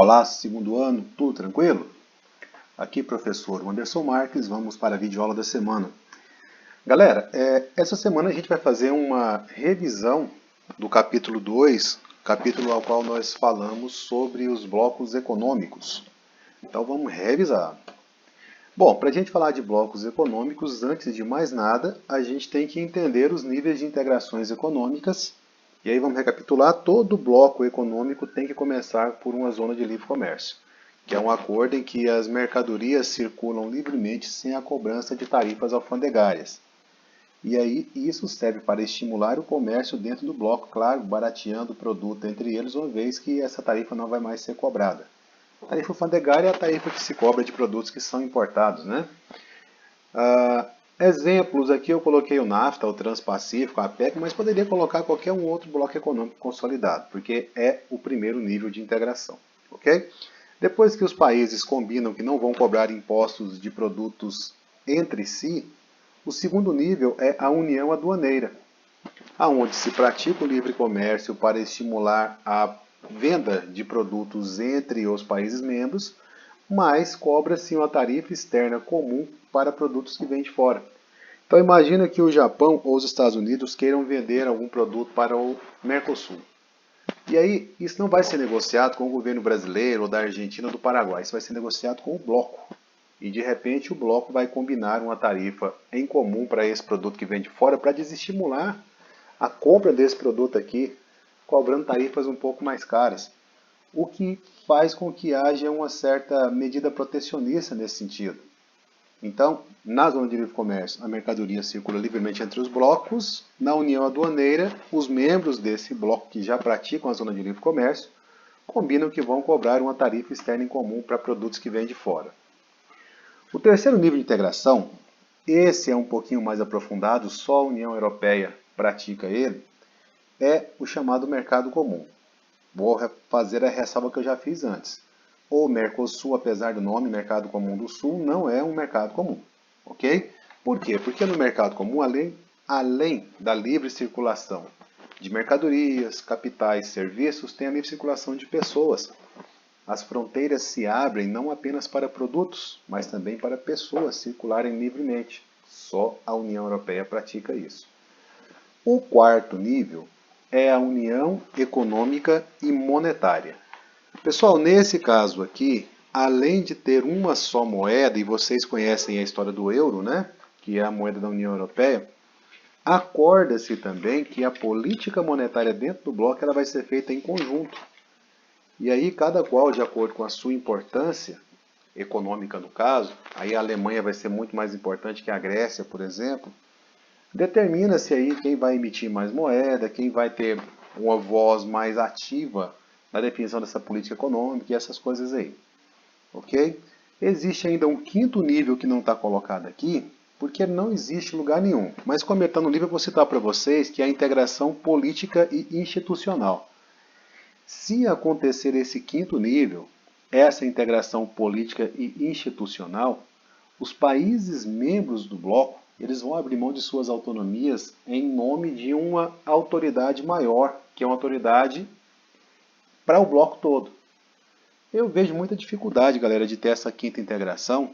Olá, segundo ano, tudo tranquilo? Aqui professor Anderson Marques, vamos para a videoaula da semana. Galera, essa semana a gente vai fazer uma revisão do capítulo 2, capítulo ao qual nós falamos sobre os blocos econômicos. Então vamos revisar. Bom, para a gente falar de blocos econômicos, antes de mais nada, a gente tem que entender os níveis de integrações econômicas. E aí vamos recapitular, todo bloco econômico tem que começar por uma zona de livre comércio, que é um acordo em que as mercadorias circulam livremente sem a cobrança de tarifas alfandegárias. E aí isso serve para estimular o comércio dentro do bloco, claro, barateando o produto entre eles, uma vez que essa tarifa não vai mais ser cobrada. A tarifa alfandegária é a tarifa que se cobra de produtos que são importados, né? Exemplos aqui eu coloquei o NAFTA, o Transpacífico, a APEC, mas poderia colocar qualquer um outro bloco econômico consolidado, porque é o primeiro nível de integração, ok? Depois que os países combinam que não vão cobrar impostos de produtos entre si, o segundo nível é a união aduaneira, aonde se pratica o livre comércio para estimular a venda de produtos entre os países membros, mas cobra-se uma tarifa externa comum para produtos que vêm de fora. Então imagina que o Japão ou os Estados Unidos queiram vender algum produto para o Mercosul. E aí isso não vai ser negociado com o governo brasileiro ou da Argentina ou do Paraguai, isso vai ser negociado com o bloco. E de repente o bloco vai combinar uma tarifa em comum para esse produto que vem de fora para desestimular a compra desse produto aqui, cobrando tarifas um pouco mais caras. O que faz com que haja uma certa medida protecionista nesse sentido. Então, na zona de livre comércio, a mercadoria circula livremente entre os blocos. Na união aduaneira, os membros desse bloco que já praticam a zona de livre comércio combinam que vão cobrar uma tarifa externa em comum para produtos que vêm de fora. O terceiro nível de integração, esse é um pouquinho mais aprofundado, só a União Europeia pratica ele, é o chamado mercado comum. Vou fazer a ressalva que eu já fiz antes. O Mercosul, apesar do nome Mercado Comum do Sul, não é um mercado comum. Ok? Por quê? Porque no mercado comum, além da livre circulação de mercadorias, capitais, serviços, tem a livre circulação de pessoas. As fronteiras se abrem não apenas para produtos, mas também para pessoas circularem livremente. Só a União Europeia pratica isso. O quarto nível é a União Econômica e Monetária. Pessoal, nesse caso aqui, além de ter uma só moeda, e vocês conhecem a história do euro, né, que é a moeda da União Europeia, acorda-se também que a política monetária dentro do bloco ela vai ser feita em conjunto. E aí, cada qual, de acordo com a sua importância, econômica no caso, aí a Alemanha vai ser muito mais importante que a Grécia, por exemplo, determina-se aí quem vai emitir mais moeda, quem vai ter uma voz mais ativa na definição dessa política econômica e essas coisas aí. Ok? Existe ainda um quinto nível que não está colocado aqui, porque não existe lugar nenhum. Mas como está no livro, eu vou citar para vocês que é a integração política e institucional. Se acontecer esse quinto nível, essa integração política e institucional, os países membros do bloco eles vão abrir mão de suas autonomias em nome de uma autoridade maior, que é uma autoridade para o bloco todo. Eu vejo muita dificuldade, galera, de ter essa quinta integração,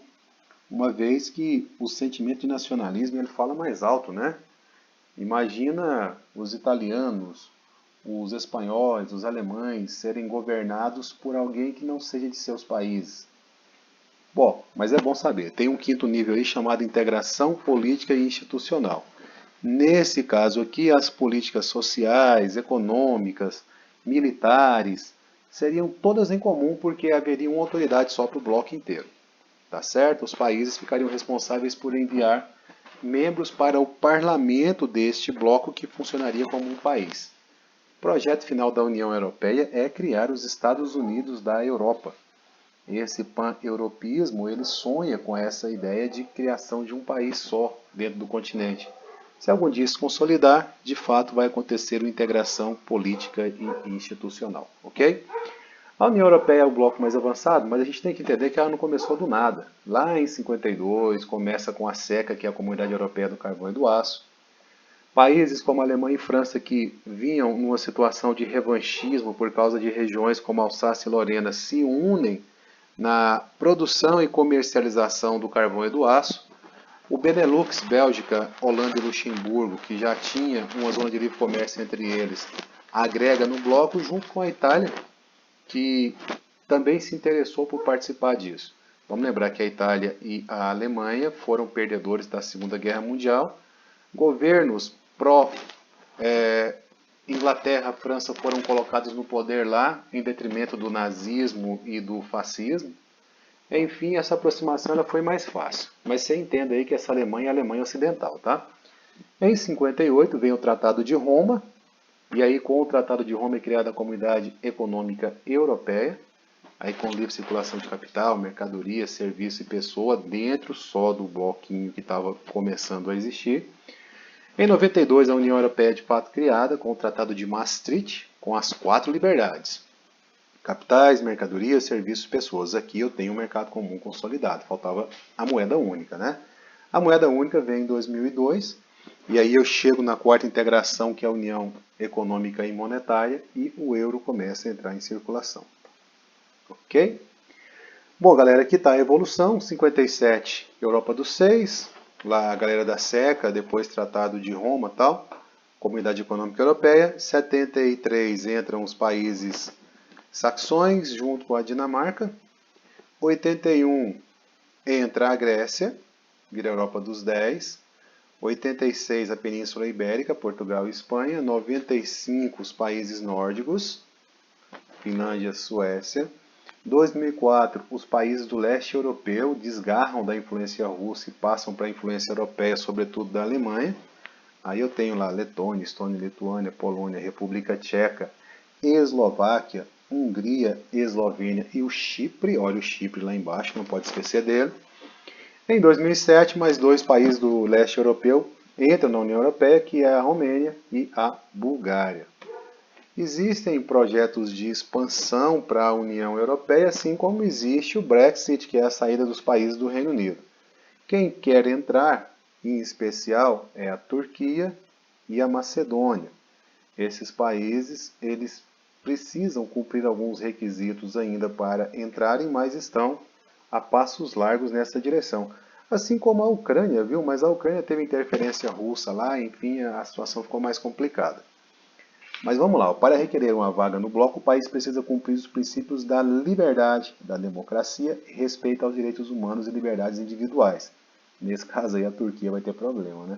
uma vez que o sentimento de nacionalismo ele fala mais alto, né? Imagina os italianos, os espanhóis, os alemães serem governados por alguém que não seja de seus países. Bom, mas é bom saber, tem um quinto nível aí chamado integração política e institucional. Nesse caso aqui, as políticas sociais, econômicas, militares, seriam todas em comum porque haveria uma autoridade só para o bloco inteiro. Tá certo? Os países ficariam responsáveis por enviar membros para o parlamento deste bloco que funcionaria como um país. O projeto final da União Europeia é criar os Estados Unidos da Europa. Esse pan-europeísmo ele sonha com essa ideia de criação de um país só dentro do continente. Se algum dia se consolidar, de fato vai acontecer uma integração política e institucional, ok? A União Europeia é o bloco mais avançado, mas a gente tem que entender que ela não começou do nada. Lá em 52 começa com a SECA, que é a Comunidade Europeia do Carvão e do Aço. Países como Alemanha e França, que vinham numa situação de revanchismo por causa de regiões como Alsácia e Lorena, se unem na produção e comercialização do carvão e do aço. O Benelux, Bélgica, Holanda e Luxemburgo, que já tinha uma zona de livre comércio entre eles, agrega no bloco junto com a Itália, que também se interessou por participar disso. Vamos lembrar que a Itália e a Alemanha foram perdedores da Segunda Guerra Mundial. Governos pró-Inglaterra, França foram colocados no poder lá, em detrimento do nazismo e do fascismo. Enfim, essa aproximação ela foi mais fácil. Mas você entenda aí que essa Alemanha é a Alemanha Ocidental, tá? Em 58 vem o Tratado de Roma, e aí com o Tratado de Roma é criada a Comunidade Econômica Europeia, aí com livre circulação de capital, mercadoria, serviço e pessoa, dentro só do bloquinho que estava começando a existir. Em 92, a União Europeia é de fato criada com o Tratado de Maastricht, com as 4 liberdades. Capitais, mercadorias, serviços, pessoas. Aqui eu tenho um mercado comum consolidado. Faltava a moeda única, né? A moeda única vem em 2002 e aí eu chego na 4ª integração, que é a União Econômica e Monetária, e o euro começa a entrar em circulação. Ok? Bom, galera, aqui está a evolução. 57, Europa dos 6. Lá a galera da SECA, depois Tratado de Roma e tal. Comunidade Econômica Europeia. 73 entram os países saxões, junto com a Dinamarca. 81 entra a Grécia, vira a Europa dos 10. 86 a Península Ibérica, Portugal e Espanha. 95 os países nórdicos, Finlândia, Suécia. 2004 os países do leste europeu desgarram da influência russa e passam para a influência europeia, sobretudo da Alemanha. Aí eu tenho lá Letônia, Estônia, Lituânia, Polônia, República Tcheca, Eslováquia, Hungria, Eslovênia e o Chipre. Olha o Chipre lá embaixo, não pode esquecer dele. Em 2007, mais 2 países do leste europeu entram na União Europeia, que é a Romênia e a Bulgária. Existem projetos de expansão para a União Europeia, assim como existe o Brexit, que é a saída dos países do Reino Unido. Quem quer entrar, em especial, é a Turquia e a Macedônia. Esses países, eles precisam cumprir alguns requisitos ainda para entrarem, mas estão a passos largos nessa direção. Assim como a Ucrânia, viu? Mas a Ucrânia teve interferência russa lá, enfim, a situação ficou mais complicada. Mas vamos lá, para requerer uma vaga no bloco, o país precisa cumprir os princípios da liberdade, da democracia e respeito aos direitos humanos e liberdades individuais. Nesse caso aí a Turquia vai ter problema, né?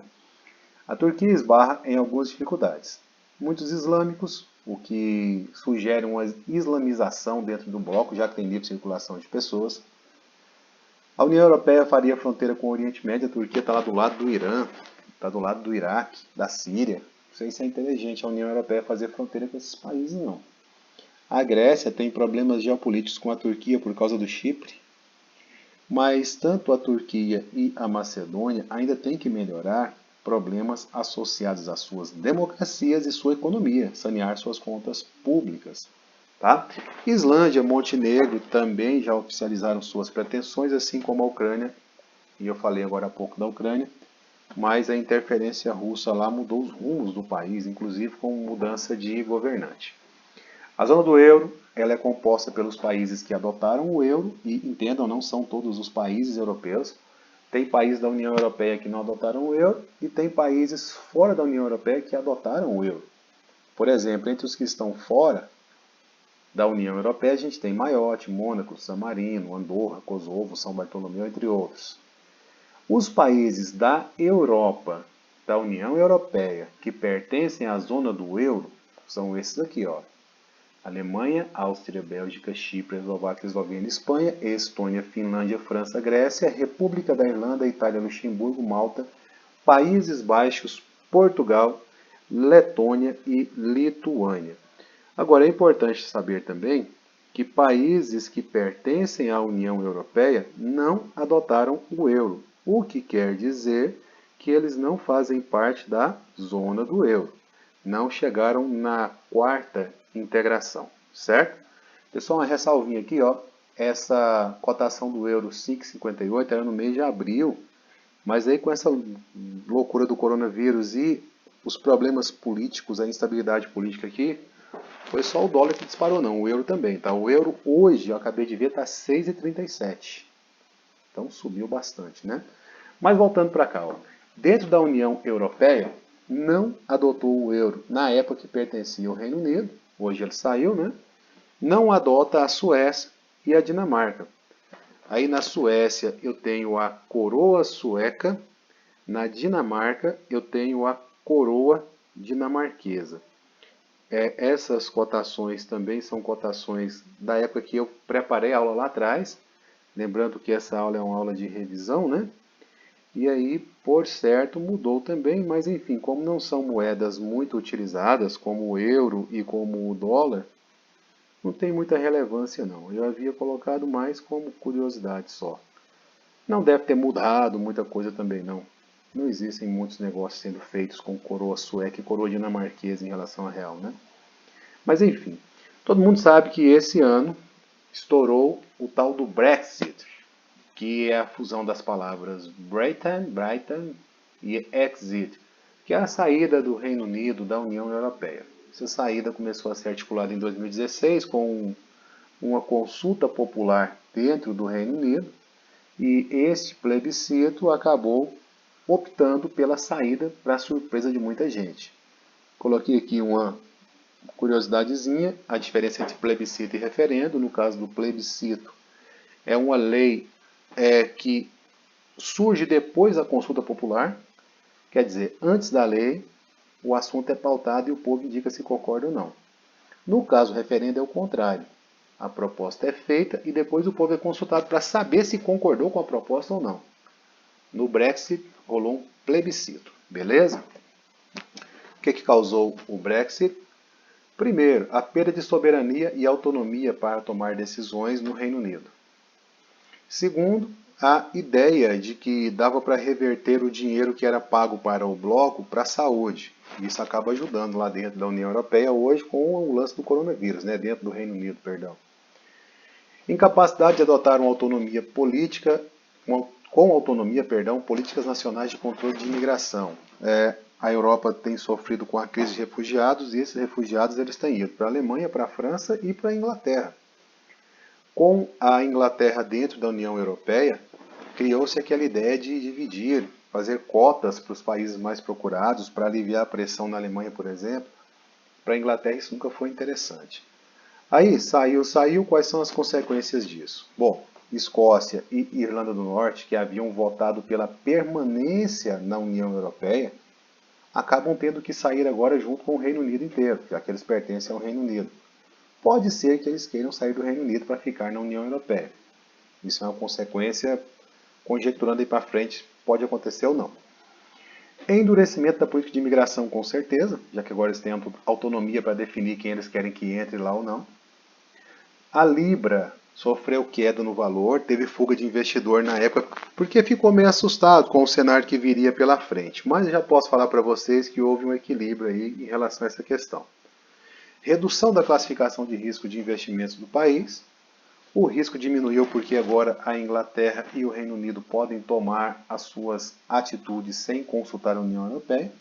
A Turquia esbarra em algumas dificuldades. Muitos islâmicos, o que sugere uma islamização dentro do bloco, já que tem livre circulação de pessoas. A União Europeia faria fronteira com o Oriente Médio, a Turquia está lá do lado do Irã, está do lado do Iraque, da Síria. Não sei se é inteligente a União Europeia fazer fronteira com esses países, não. A Grécia tem problemas geopolíticos com a Turquia por causa do Chipre, mas tanto a Turquia e a Macedônia ainda têm que melhorar problemas associados às suas democracias e sua economia, sanear suas contas públicas. Tá? Islândia, Montenegro também já oficializaram suas pretensões, assim como a Ucrânia, e eu falei agora há pouco da Ucrânia, mas a interferência russa lá mudou os rumos do país, inclusive com mudança de governante. A zona do euro ela é composta pelos países que adotaram o euro, e entendam, não são todos os países europeus. Tem países da União Europeia que não adotaram o euro e tem países fora da União Europeia que adotaram o euro. Por exemplo, entre os que estão fora da União Europeia, a gente tem Maiote, Mônaco, San Marino, Andorra, Kosovo, São Bartolomeu, entre outros. Os países da Europa, da União Europeia, que pertencem à zona do euro, são esses aqui, ó. Alemanha, Áustria, Bélgica, Chipre, Eslováquia, Eslovênia, Espanha, Estônia, Finlândia, França, Grécia, República da Irlanda, Itália, Luxemburgo, Malta, Países Baixos, Portugal, Letônia e Lituânia. Agora é importante saber também que países que pertencem à União Europeia não adotaram o euro, o que quer dizer que eles não fazem parte da zona do euro, não chegaram na 4ª integração, certo? Pessoal, uma ressalvinha aqui, ó, essa cotação do euro 5,58 era no mês de abril, mas aí com essa loucura do coronavírus e os problemas políticos, a instabilidade política aqui, foi só o dólar que disparou não, o euro também, tá? O euro hoje, eu acabei de ver, está 6,37. Então subiu bastante, né? Mas voltando para cá, ó, dentro da União Europeia, não adotou o euro na época que pertencia ao Reino Unido, hoje ele saiu, né? Não adota a Suécia e a Dinamarca. Aí na Suécia eu tenho a coroa sueca, na Dinamarca eu tenho a coroa dinamarquesa. Essas cotações também são cotações da época que eu preparei a aula lá atrás. Lembrando que essa aula é uma aula de revisão, né? E aí, por certo, mudou também, mas enfim, como não são moedas muito utilizadas, como o euro e como o dólar, não tem muita relevância não. Eu havia colocado mais como curiosidade só. Não deve ter mudado muita coisa também não. Não existem muitos negócios sendo feitos com coroa sueca e coroa dinamarquesa em relação a real, né? Mas enfim, todo mundo sabe que esse ano estourou o tal do Brexit, que é a fusão das palavras Britain e Exit, que é a saída do Reino Unido da União Europeia. Essa saída começou a ser articulada em 2016 com uma consulta popular dentro do Reino Unido e este plebiscito acabou optando pela saída para surpresa de muita gente. Coloquei aqui uma curiosidadezinha, a diferença entre plebiscito e referendo. No caso do plebiscito, é uma lei que surge depois da consulta popular, quer dizer, antes da lei, o assunto é pautado e o povo indica se concorda ou não. No caso, o referendo é o contrário. A proposta é feita e depois o povo é consultado para saber se concordou com a proposta ou não. No Brexit, rolou um plebiscito, beleza? O que causou o Brexit? Primeiro, a perda de soberania e autonomia para tomar decisões no Reino Unido. Segundo, a ideia de que dava para reverter o dinheiro que era pago para o bloco para a saúde. Isso acaba ajudando lá dentro da União Europeia hoje com o lance do coronavírus, né? Dentro do Reino Unido, perdão. Incapacidade de adotar uma autonomia política, políticas nacionais de controle de imigração. A Europa tem sofrido com a crise de refugiados e esses refugiados eles têm ido para a Alemanha, para a França e para a Inglaterra. Com a Inglaterra dentro da União Europeia, criou-se aquela ideia de dividir, fazer cotas para os países mais procurados, para aliviar a pressão na Alemanha, por exemplo. Para a Inglaterra isso nunca foi interessante. Aí, saiu, quais são as consequências disso? Bom, Escócia e Irlanda do Norte, que haviam votado pela permanência na União Europeia, acabam tendo que sair agora junto com o Reino Unido inteiro, já que eles pertencem ao Reino Unido. Pode ser que eles queiram sair do Reino Unido para ficar na União Europeia. Isso é uma consequência, conjecturando aí para frente, pode acontecer ou não. Endurecimento da política de imigração, com certeza, já que agora eles têm autonomia para definir quem eles querem que entre lá ou não. A Libra sofreu queda no valor, teve fuga de investidor na época, porque ficou meio assustado com o cenário que viria pela frente. Mas já posso falar para vocês que houve um equilíbrio aí em relação a essa questão. Redução da classificação de risco de investimentos do país. O risco diminuiu porque agora a Inglaterra e o Reino Unido podem tomar as suas atitudes sem consultar a União Europeia.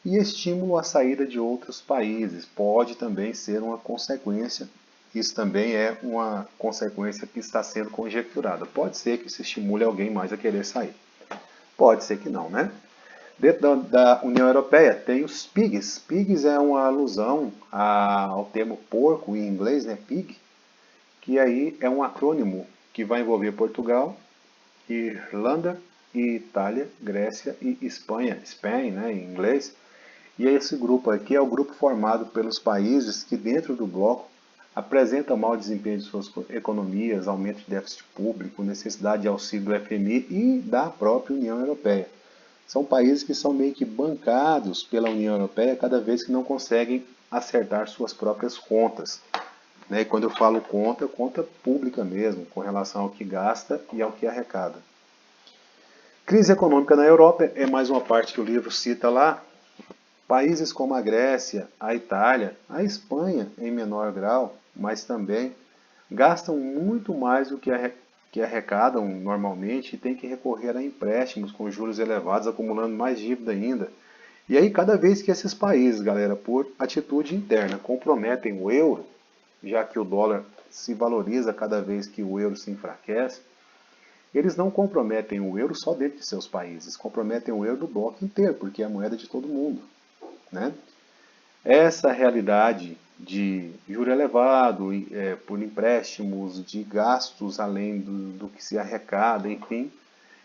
E estímulo à saída de outros países pode também ser uma consequência. Isso também é uma consequência que está sendo conjecturada. Pode ser que isso estimule alguém mais a querer sair. Pode ser que não, né? Dentro da União Europeia tem os PIGs. PIGs é uma alusão ao termo porco em inglês, né? Pig, que aí é um acrônimo que vai envolver Portugal, Irlanda, Itália, Grécia e Espanha, Spain, né, em inglês. E esse grupo aqui é o grupo formado pelos países que dentro do bloco apresentam mau desempenho de suas economias, aumento de déficit público, necessidade de auxílio do FMI e da própria União Europeia. São países que são meio que bancados pela União Europeia cada vez que não conseguem acertar suas próprias contas. E quando eu falo conta, conta pública mesmo, com relação ao que gasta e ao que arrecada. Crise econômica na Europa é mais uma parte que o livro cita lá. Países como a Grécia, a Itália, a Espanha em menor grau, mas também gastam muito mais do que arrecadam normalmente e têm que recorrer a empréstimos com juros elevados, acumulando mais dívida ainda. E aí, cada vez que esses países, galera, por atitude interna, comprometem o euro, já que o dólar se valoriza cada vez que o euro se enfraquece, eles não comprometem o euro só dentro de seus países, comprometem o euro do bloco inteiro, porque é a moeda de todo mundo, né? Essa realidade de juro elevado por empréstimos, de gastos além do que se arrecada, enfim,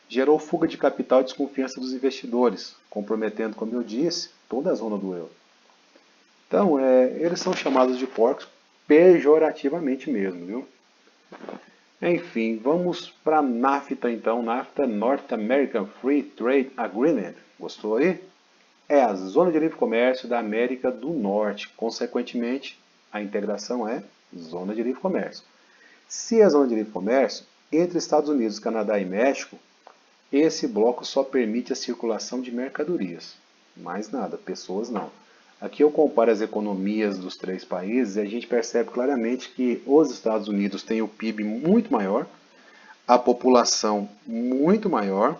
gerou fuga de capital e desconfiança dos investidores, comprometendo, como eu disse, toda a zona do euro. Então, eles são chamados de porcos pejorativamente mesmo, viu? Enfim, vamos para a NAFTA então. NAFTA, North American Free Trade Agreement. Gostou aí? É a Zona de Livre Comércio da América do Norte. Consequentemente, a integração é Zona de Livre Comércio. Se é Zona de Livre Comércio, entre Estados Unidos, Canadá e México, esse bloco só permite a circulação de mercadorias. Mais nada, pessoas não. Aqui eu comparo as economias dos três países e a gente percebe claramente que os Estados Unidos têm o PIB muito maior, a população muito maior,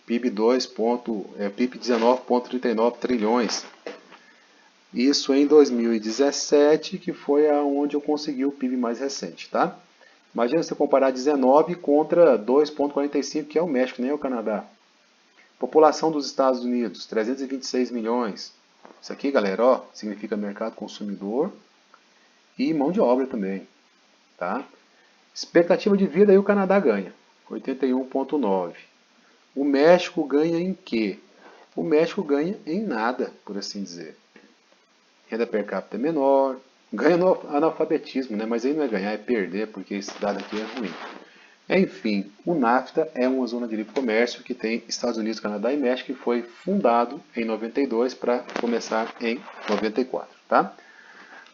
PIB 19,39 trilhões. Isso em 2017, que foi aonde eu consegui o PIB mais recente, tá? Imagina você comparar 19 contra 2,45, que é o México, nem é o Canadá. População dos Estados Unidos, 326 milhões. Isso aqui, galera, ó, significa mercado consumidor e mão de obra também, tá? Expectativa de vida aí o Canadá ganha, 81,9. O México ganha em quê? O México ganha em nada, por assim dizer. Renda per capita é menor, ganha no analfabetismo, né? Mas aí não é ganhar, é perder, porque esse dado aqui é ruim. Enfim, o NAFTA é uma zona de livre comércio que tem Estados Unidos, Canadá e México, e foi fundado em 92 para começar em 94, tá?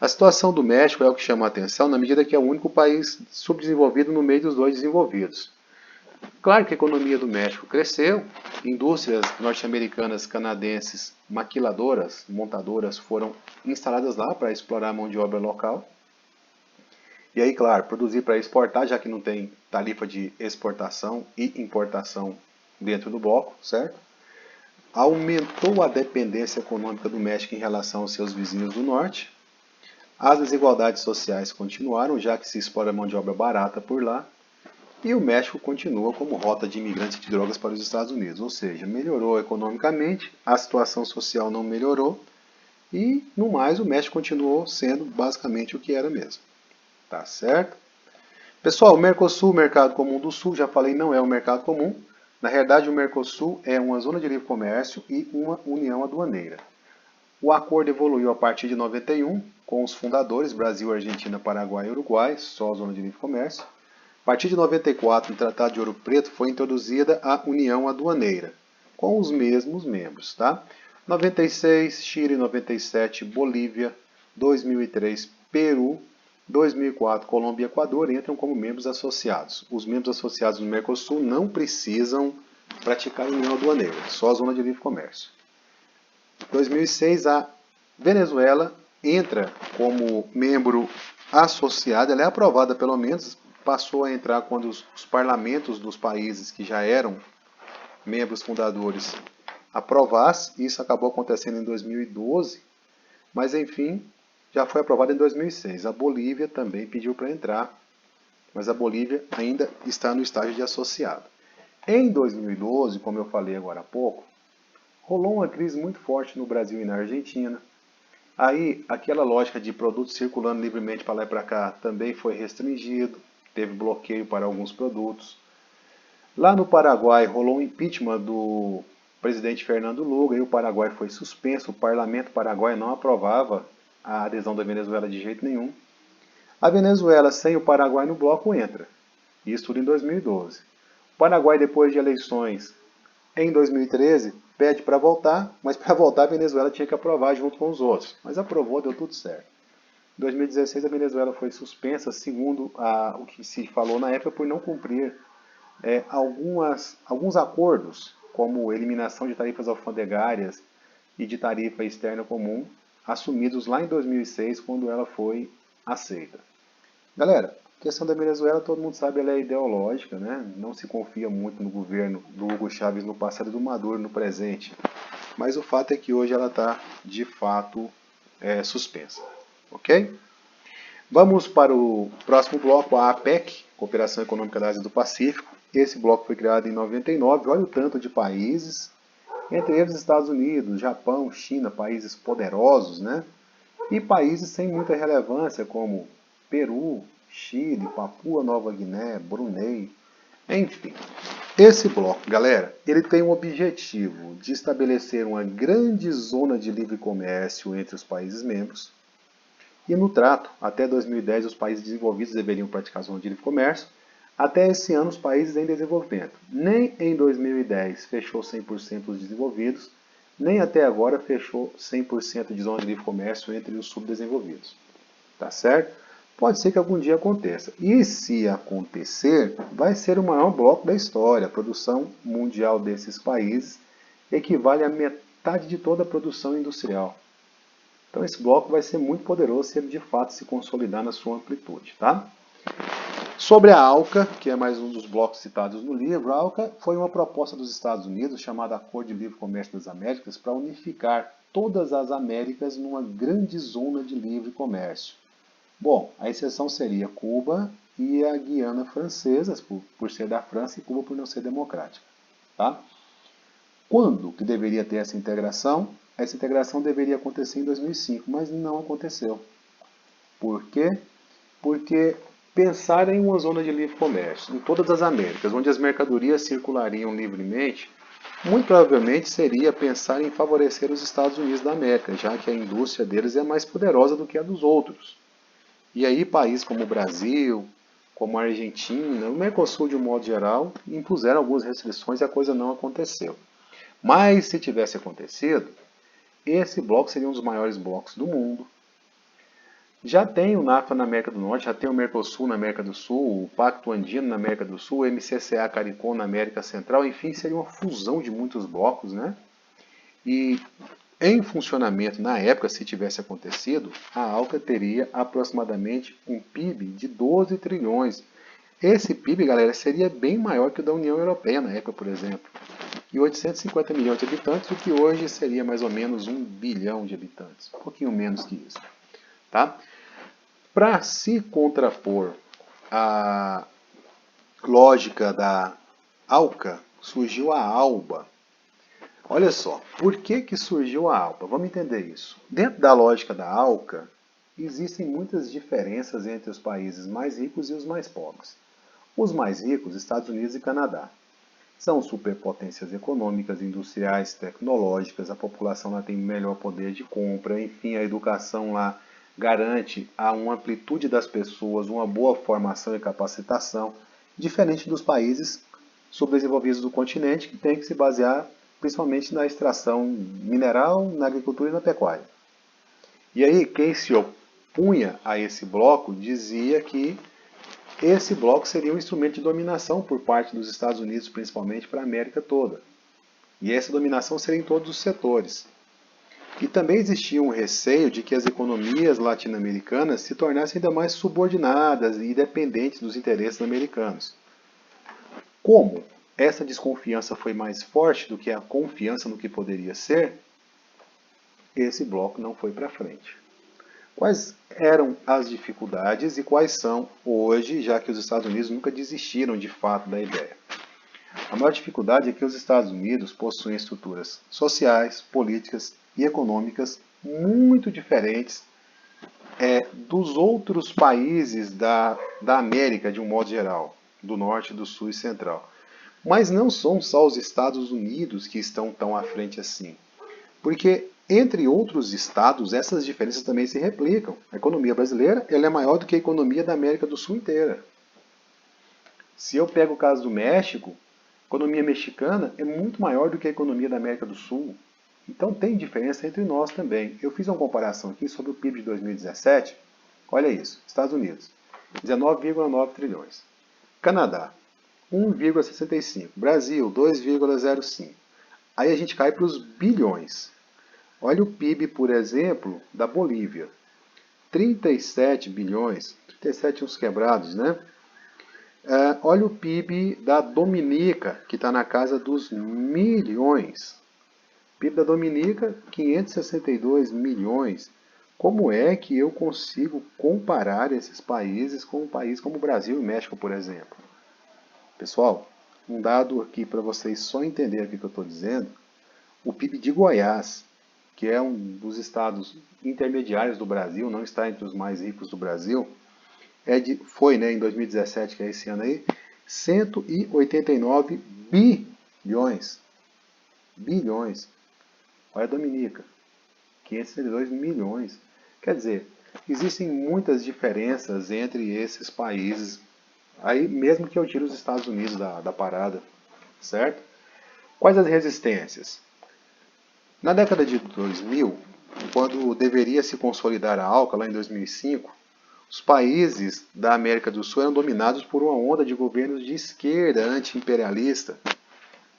A situação do México é o que chama a atenção na medida que é o único país subdesenvolvido no meio dos dois desenvolvidos. Claro que a economia do México cresceu, indústrias norte-americanas, canadenses, maquiladoras, montadoras foram instaladas lá para explorar a mão de obra local. E aí, claro, produzir para exportar, já que não tem tarifa de exportação e importação dentro do bloco, certo? Aumentou a dependência econômica do México em relação aos seus vizinhos do norte. As desigualdades sociais continuaram, já que se explora mão de obra barata por lá. E o México continua como rota de imigrantes de drogas para os Estados Unidos, ou seja, melhorou economicamente, a situação social não melhorou e, no mais, o México continuou sendo basicamente o que era mesmo. Tá certo? Pessoal, o Mercosul, Mercado Comum do Sul, já falei, não é um mercado comum. Na realidade, o Mercosul é uma zona de livre comércio e uma união aduaneira. O acordo evoluiu a partir de 91, com os fundadores, Brasil, Argentina, Paraguai e Uruguai, só a zona de livre comércio. A partir de 94, no Tratado de Ouro Preto, foi introduzida a União Aduaneira, com os mesmos membros. Tá? 96, Chile, 97, Bolívia, 2003, Peru, 2004, Colômbia e Equador entram como membros associados. Os membros associados no Mercosul não precisam praticar a União Aduaneira, só a Zona de Livre Comércio. 2006, a Venezuela entra como membro associado, ela é aprovada pelo menos, passou a entrar quando os parlamentos dos países que já eram membros fundadores aprovassem, isso acabou acontecendo em 2012, mas enfim, já foi aprovada em 2006. A Bolívia também pediu para entrar, mas a Bolívia ainda está no estágio de associado. Em 2012, como eu falei agora há pouco, rolou uma crise muito forte no Brasil e na Argentina. Aí, aquela lógica de produtos circulando livremente para lá e para cá também foi restringido, teve bloqueio para alguns produtos. Lá no Paraguai, rolou um impeachment do presidente Fernando Luga e o Paraguai foi suspenso. O parlamento paraguaio não aprovava a adesão da Venezuela de jeito nenhum. A Venezuela, sem o Paraguai no bloco, entra. Isso tudo em 2012. O Paraguai, depois de eleições em 2013, pede para voltar, mas para voltar a Venezuela tinha que aprovar junto com os outros. Mas aprovou, deu tudo certo. Em 2016 a Venezuela foi suspensa, segundo o que se falou na época, por não cumprir alguns acordos, como eliminação de tarifas alfandegárias e de tarifa externa comum, assumidos lá em 2006, quando ela foi aceita. Galera, questão da Venezuela, todo mundo sabe, ela é ideológica, né? Não se confia muito no governo do Hugo Chávez no passado e do Maduro no presente. Mas o fato é que hoje ela está, de fato, suspensa. Ok? Vamos para o próximo bloco, a APEC, Cooperação Econômica da Ásia do Pacífico. Esse bloco foi criado em 99. Olha o tanto de países, entre eles Estados Unidos, Japão, China, países poderosos, né? E países sem muita relevância, como Peru, Chile, Papua Nova Guiné, Brunei, enfim. Esse bloco, galera, ele tem o objetivo de estabelecer uma grande zona de livre comércio entre os países membros. E no trato, até 2010, os países desenvolvidos deveriam praticar zona de livre comércio. Até esse ano, os países em desenvolvimento. Nem em 2010 fechou 100% os desenvolvidos, nem até agora fechou 100% de zona de livre comércio entre os subdesenvolvidos. Tá certo? Pode ser que algum dia aconteça. E se acontecer, vai ser o maior bloco da história. A produção mundial desses países equivale à metade de toda a produção industrial. Então esse bloco vai ser muito poderoso se ele de fato se consolidar na sua amplitude. Tá? Sobre a ALCA, que é mais um dos blocos citados no livro, a ALCA foi uma proposta dos Estados Unidos chamada Acordo de Livre Comércio das Américas para unificar todas as Américas numa grande zona de livre comércio. Bom, a exceção seria Cuba e a Guiana Francesa, por ser da França, e Cuba por não ser democrática. Tá? Quando que deveria ter essa integração? Essa integração deveria acontecer em 2005, mas não aconteceu. Por quê? Porque pensar em uma zona de livre comércio em todas as Américas, onde as mercadorias circulariam livremente, muito provavelmente seria pensar em favorecer os Estados Unidos da América, já que a indústria deles é mais poderosa do que a dos outros. E aí países como o Brasil, como a Argentina, o Mercosul de um modo geral, impuseram algumas restrições e a coisa não aconteceu. Mas se tivesse acontecido, esse bloco seria um dos maiores blocos do mundo. Já tem o NAFTA na América do Norte, já tem o Mercosul na América do Sul, o Pacto Andino na América do Sul, o MCCA CARICOM na América Central, enfim, seria uma fusão de muitos blocos, né? E em funcionamento na época, se tivesse acontecido, a ALCA teria aproximadamente um PIB de 12 trilhões. Esse PIB, galera, seria bem maior que o da União Europeia na época, por exemplo. E 850 milhões de habitantes, o que hoje seria mais ou menos 1 bilhão de habitantes. Um pouquinho menos que isso. Tá? Para se contrapor à lógica da ALCA, surgiu a ALBA. Olha só, por que surgiu a ALBA? Vamos entender isso. Dentro da lógica da ALCA, existem muitas diferenças entre os países mais ricos e os mais pobres. Os mais ricos, Estados Unidos e Canadá, são superpotências econômicas, industriais, tecnológicas, a população lá tem melhor poder de compra, enfim, a educação lá garante a uma amplitude das pessoas, uma boa formação e capacitação, diferente dos países subdesenvolvidos do continente, que tem que se basear principalmente na extração mineral, na agricultura e na pecuária. E aí, quem se opunha a esse bloco dizia que esse bloco seria um instrumento de dominação por parte dos Estados Unidos, principalmente para a América toda. E essa dominação seria em todos os setores. E também existia um receio de que as economias latino-americanas se tornassem ainda mais subordinadas e dependentes dos interesses americanos. Como essa desconfiança foi mais forte do que a confiança no que poderia ser, esse bloco não foi para frente. Quais eram as dificuldades e quais são hoje, já que os Estados Unidos nunca desistiram de fato da ideia? A maior dificuldade é que os Estados Unidos possuem estruturas sociais, políticas e econômicas muito diferentes dos outros países da América, de um modo geral, do Norte, do Sul e Central. Mas não são só os Estados Unidos que estão tão à frente assim. Porque, entre outros estados, essas diferenças também se replicam. A economia brasileira ela é maior do que a economia da América do Sul inteira. Se eu pego o caso do México, a economia mexicana é muito maior do que a economia da América do Sul. Então tem diferença entre nós também. Eu fiz uma comparação aqui sobre o PIB de 2017. Olha isso, Estados Unidos, 19,9 trilhões. Canadá, 1,65. Brasil, 2,05. Aí a gente cai para os bilhões. Olha o PIB, por exemplo, da Bolívia. 37 bilhões. 37 uns quebrados, né? Olha o PIB da Dominica, que está na casa dos milhões. PIB da Dominica, 562 milhões. Como é que eu consigo comparar esses países com um país como o Brasil e México, por exemplo? Pessoal, um dado aqui para vocês só entenderem o que eu estou dizendo. O PIB de Goiás, que é um dos estados intermediários do Brasil, não está entre os mais ricos do Brasil, foi, né, em 2017, que é esse ano aí, 189 bilhões. Bilhões. Olha a Dominica, 562 milhões. Quer dizer, existem muitas diferenças entre esses países. Aí mesmo que eu tire os Estados Unidos da parada, certo? Quais as resistências? Na década de 2000, quando deveria se consolidar a ALCA, lá em 2005, os países da América do Sul eram dominados por uma onda de governos de esquerda anti-imperialista,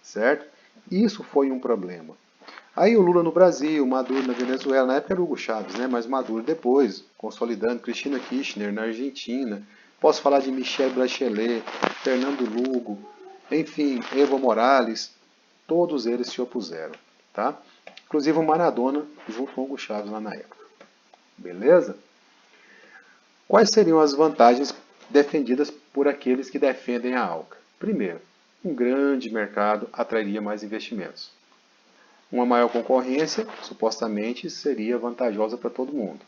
certo? Isso foi um problema. Aí o Lula no Brasil, Maduro na Venezuela, na época era Hugo Chávez, né? Mas Maduro depois, consolidando, Cristina Kirchner na Argentina, posso falar de Michelle Bachelet, Fernando Lugo, enfim, Evo Morales, todos eles se opuseram, tá? Inclusive o Maradona junto com o Hugo Chávez lá na época. Beleza? Quais seriam as vantagens defendidas por aqueles que defendem a ALCA? Primeiro, um grande mercado atrairia mais investimentos. Uma maior concorrência, supostamente, seria vantajosa para todo mundo.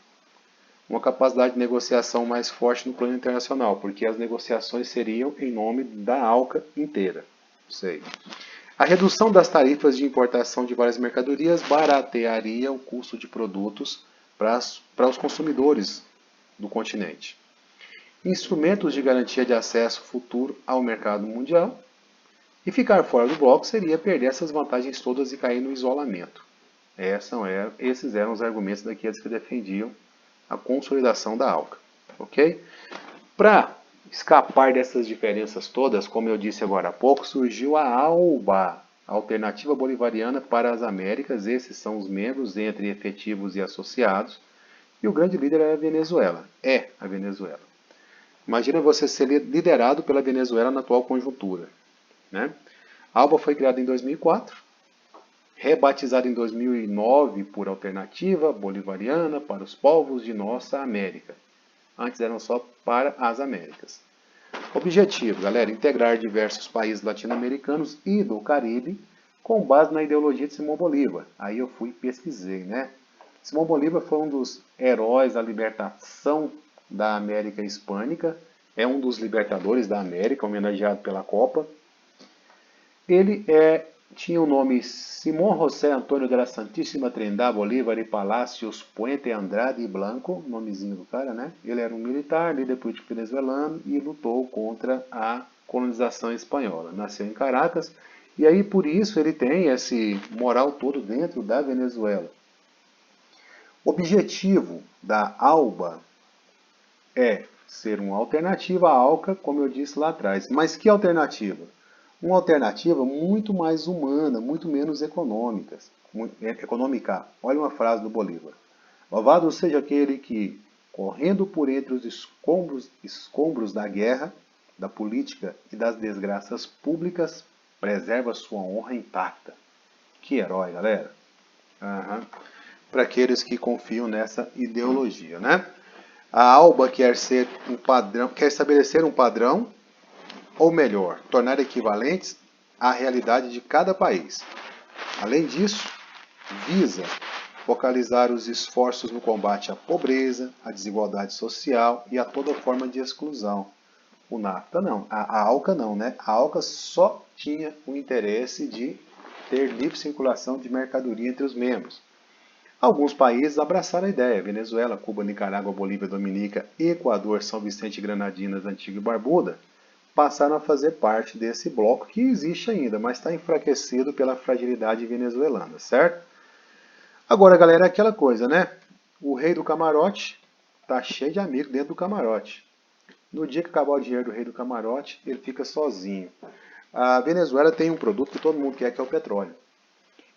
Uma capacidade de negociação mais forte no plano internacional, porque as negociações seriam em nome da ALCA inteira. Sei. A redução das tarifas de importação de várias mercadorias baratearia o custo de produtos para os consumidores do continente. Instrumentos de garantia de acesso futuro ao mercado mundial. E ficar fora do bloco seria perder essas vantagens todas e cair no isolamento. Esses eram os argumentos daqueles que defendiam a consolidação da ALCA. Ok? Para escapar dessas diferenças todas, como eu disse agora há pouco, surgiu a ALBA, Alternativa Bolivariana para as Américas. Esses são os membros entre efetivos e associados. E o grande líder é a Venezuela. É a Venezuela. Imagina você ser liderado pela Venezuela na atual conjuntura. Né? A ALBA foi criada em 2004, rebatizada em 2009 por Alternativa Bolivariana para os Povos de Nossa América. Antes eram só para as Américas. Objetivo, galera, integrar diversos países latino-americanos e do Caribe com base na ideologia de Simão Bolívar. Aí eu fui e pesquisei, né? Simão Bolívar foi um dos heróis da libertação da América Hispânica, é um dos libertadores da América, homenageado pela Copa. Ele tinha o nome Simón José Antônio de la Santíssima Trindade Bolívar e Palacios Puente Andrade e Blanco, nomezinho do cara, né? Ele era um militar, líder político venezuelano e lutou contra a colonização espanhola. Nasceu em Caracas e aí por isso ele tem esse moral todo dentro da Venezuela. O objetivo da ALBA é ser uma alternativa à ALCA, como eu disse lá atrás. Mas que alternativa? Uma alternativa muito mais humana, muito menos econômica. Olha uma frase do Bolívar. Louvado seja aquele que, correndo por entre os escombros da guerra, da política e das desgraças públicas, preserva sua honra intacta. Que herói, galera. Para aqueles que confiam nessa ideologia, né? A ALBA quer estabelecer um padrão, ou melhor, tornar equivalentes à realidade de cada país. Além disso, visa focalizar os esforços no combate à pobreza, à desigualdade social e a toda forma de exclusão. O NAFTA não, a ALCA não, né? A ALCA só tinha o interesse de ter livre circulação de mercadoria entre os membros. Alguns países abraçaram a ideia. Venezuela, Cuba, Nicarágua, Bolívia, Dominica, Equador, São Vicente e Granadinas, Antigua e Barbuda passaram a fazer parte desse bloco que existe ainda, mas está enfraquecido pela fragilidade venezuelana, certo? Agora, galera, é aquela coisa, né? O rei do camarote está cheio de amigos dentro do camarote. No dia que acabar o dinheiro do rei do camarote, ele fica sozinho. A Venezuela tem um produto que todo mundo quer, que é o petróleo.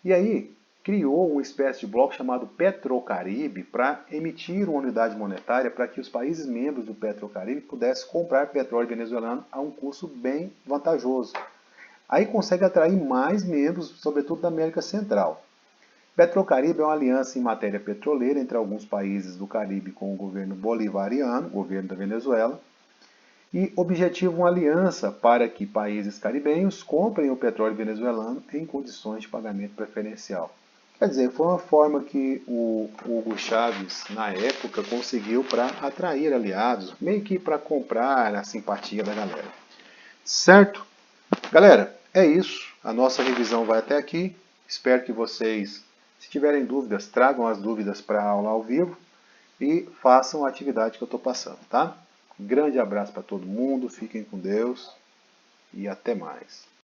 E aí, criou uma espécie de bloco chamado Petrocaribe para emitir uma unidade monetária para que os países membros do Petrocaribe pudessem comprar petróleo venezuelano a um custo bem vantajoso. Aí consegue atrair mais membros, sobretudo da América Central. Petrocaribe é uma aliança em matéria petroleira entre alguns países do Caribe com o governo bolivariano, governo da Venezuela, e objetiva uma aliança para que países caribenhos comprem o petróleo venezuelano em condições de pagamento preferencial. Quer dizer, foi uma forma que o Hugo Chávez, na época, conseguiu para atrair aliados, meio que para comprar a simpatia da galera. Certo? Galera, é isso. A nossa revisão vai até aqui. Espero que vocês, se tiverem dúvidas, tragam as dúvidas para a aula ao vivo e façam a atividade que eu estou passando, tá? Grande abraço para todo mundo, fiquem com Deus e até mais.